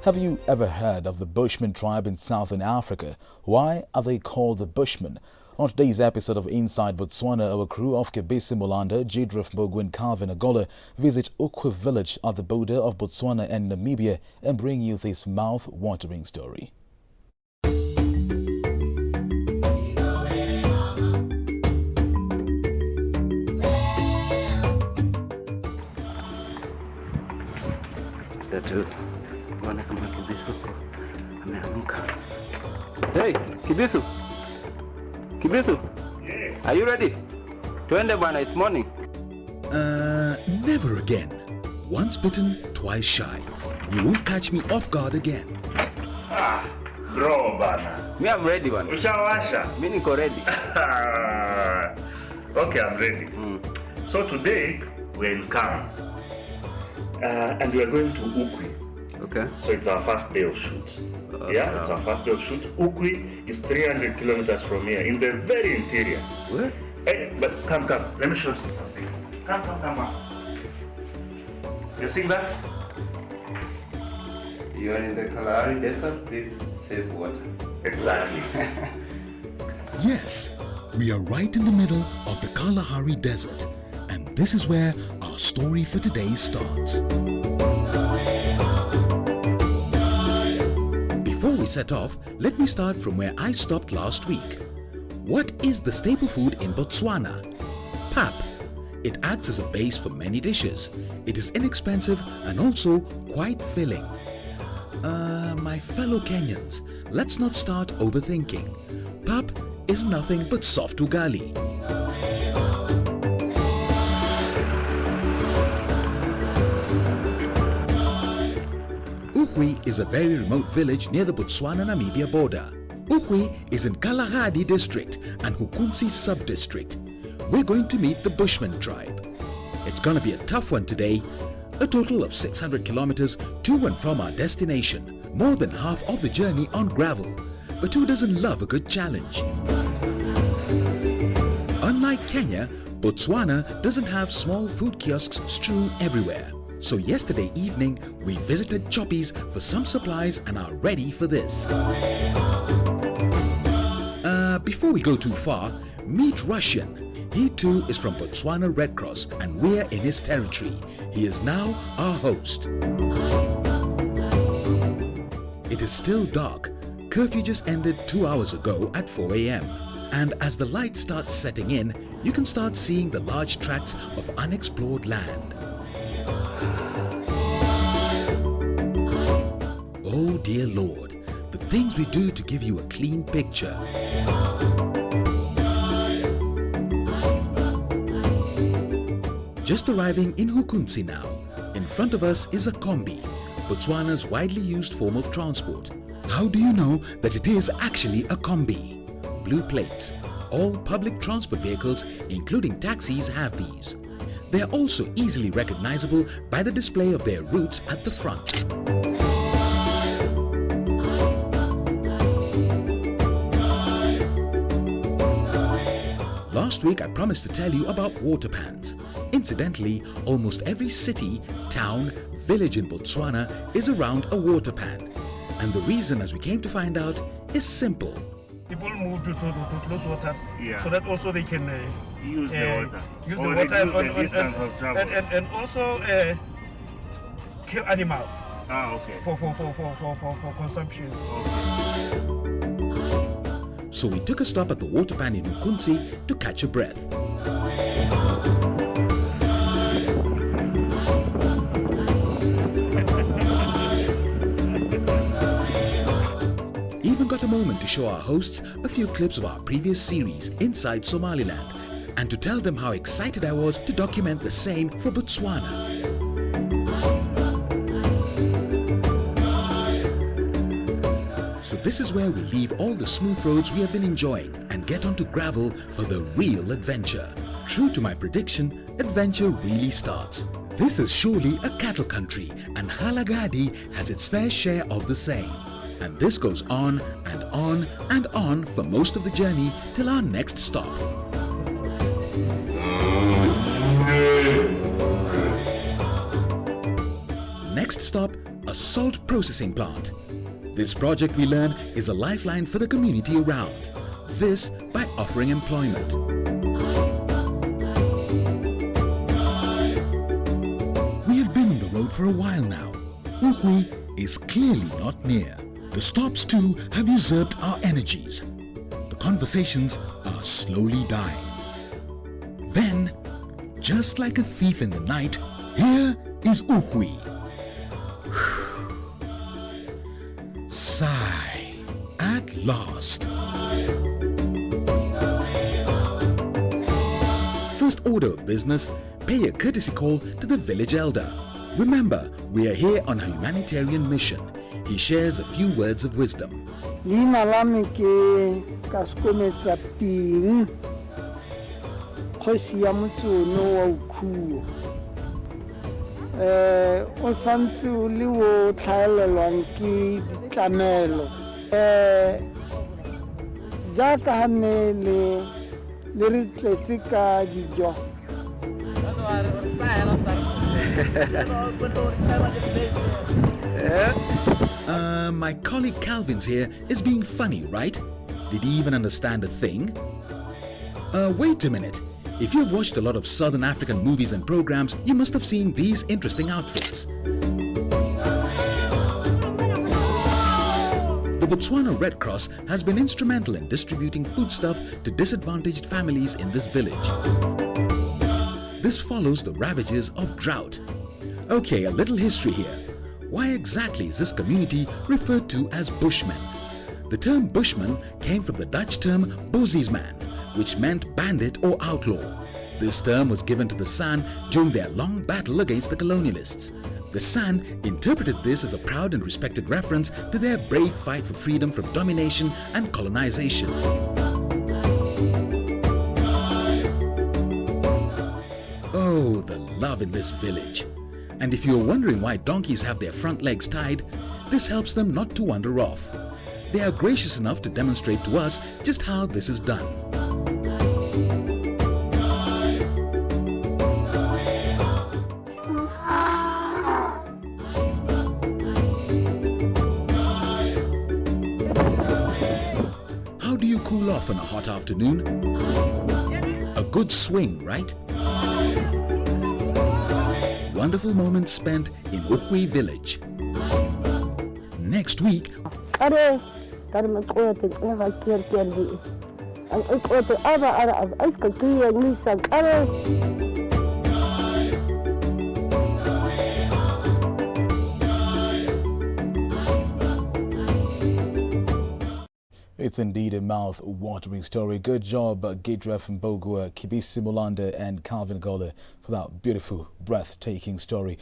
Have you ever heard of the Bushman tribe in southern Africa? Why are they called the Bushmen? On today's episode of Inside Botswana, our crew of Kebisi Molanda, Jidrif Mbogu and Calvin Agola visit Ukwi village at the border of Botswana and Namibia and bring you this mouth-watering story. Hey, Kibisu. Kibisu. Yeah. Are you ready? Twende bwana, it's morning. Never again. Once bitten, twice shy. You won't catch me off guard again. Bro, bana. Me, I'm ready bwana. Ushawasha? Me niko ready. Okay, I'm ready. So today, we're in camp. And we're going to Ukwi. Okay. So it's our first day of shoot. It's our first day of shoot. Ukwi is 300 kilometers from here, in the very interior. What? Hey, but come. Let me show you something. Come on. You see that? You are in the Kalahari Desert. Please save water. Exactly. Yes, we are right in the middle of the Kalahari Desert. And this is where our story for today starts. Before we set off, let me start from where I stopped last week. What is the staple food in Botswana? Pap. It acts as a base for many dishes. It is inexpensive and also quite filling. My fellow Kenyans, let's not start overthinking. Pap is nothing but soft ugali. Ukwi is a very remote village near the Botswana-Namibia border. Ukwi is in Kalahari district and Hukunsi sub-district. We're going to meet the Bushman tribe. It's gonna be a tough one today. A total of 600 kilometers to and from our destination. More than half of the journey on gravel. But who doesn't love a good challenge? Unlike Kenya, Botswana doesn't have small food kiosks strewn everywhere. So yesterday evening, we visited Choppies for some supplies and are ready for this. Before we go too far, meet Russian. He too is from Botswana Red Cross and we're in his territory. He is now our host. It is still dark. Curfew just ended 2 hours ago at 4 a.m. And as the light starts setting in, you can start seeing the large tracts of unexplored land. Oh dear Lord, the things we do to give you a clean picture. Just arriving in Hukunsi now. In front of us is a kombi, Botswana's widely used form of transport. How do you know that it is actually a kombi? Blue plates. All public transport vehicles, including taxis, have these. They are also easily recognizable by the display of their routes at the front. Last week I promised to tell you about water pans. Incidentally, almost every city, town, village in Botswana is around a water pan. And the reason, as we came to find out, is simple. People move to close water, Yeah. so that also they can Use the water. use the Or water reduce the distance of travel. and also kill animals Okay. for consumption. So we took a stop at the water pan in Hukunsi to catch a breath. Even got a moment to show our hosts a few clips of our previous series, Inside Somaliland, and to tell them how excited I was to document the same for Botswana. So this is where we leave all the smooth roads we have been enjoying and get onto gravel for the real adventure. True to my prediction, adventure really starts. This is surely a cattle country and Halagadi has its fair share of the same. And this goes on and on and on for most of the journey till our next stop. next stop, a salt processing plant. This project, we learn, is a lifeline for the community around. This by offering employment. We have been on the road for a while now. Ukhui is clearly not near. The stops too have usurped our energies. The conversations are slowly dying. Then, just like a thief in the night, here is Ukhui. Sigh. At last. First order of business, pay a courtesy call to the village elder. Remember, we are here on a humanitarian mission. He shares a few words of wisdom. Leina la me ke kaskometsa ping khosi ya motsono wa ukhuo o santse o le o tlhaelelwang ke ditlamelo jaaka ha ne le re tletse ka dijo. My colleague Calvin's here is being funny, right? Did he even understand a thing? Wait a minute. If you've watched a lot of Southern African movies and programs, you must have seen these interesting outfits. The Botswana Red Cross has been instrumental in distributing foodstuff to disadvantaged families in this village. This follows the ravages of drought. Okay, a little history here. Why exactly is this community referred to as Bushmen? The term Bushman came from the Dutch term Boziesman, which meant bandit or outlaw. This term was given to the San during their long battle against the colonialists. The San interpreted this as a proud and respected reference to their brave fight for freedom from domination and colonization. Oh, the love in this village. And if you're wondering why donkeys have their front legs tied, this helps them not to wander off. They are gracious enough to demonstrate to us just how this is done. How do you cool off on a hot afternoon? A good swing, right? Wonderful moments spent in Ukhui village. Next week, It's indeed a mouth-watering story. Good job, Gidref Mbogua, Kibisi Mulanda and Calvin Gola for that beautiful, breathtaking story.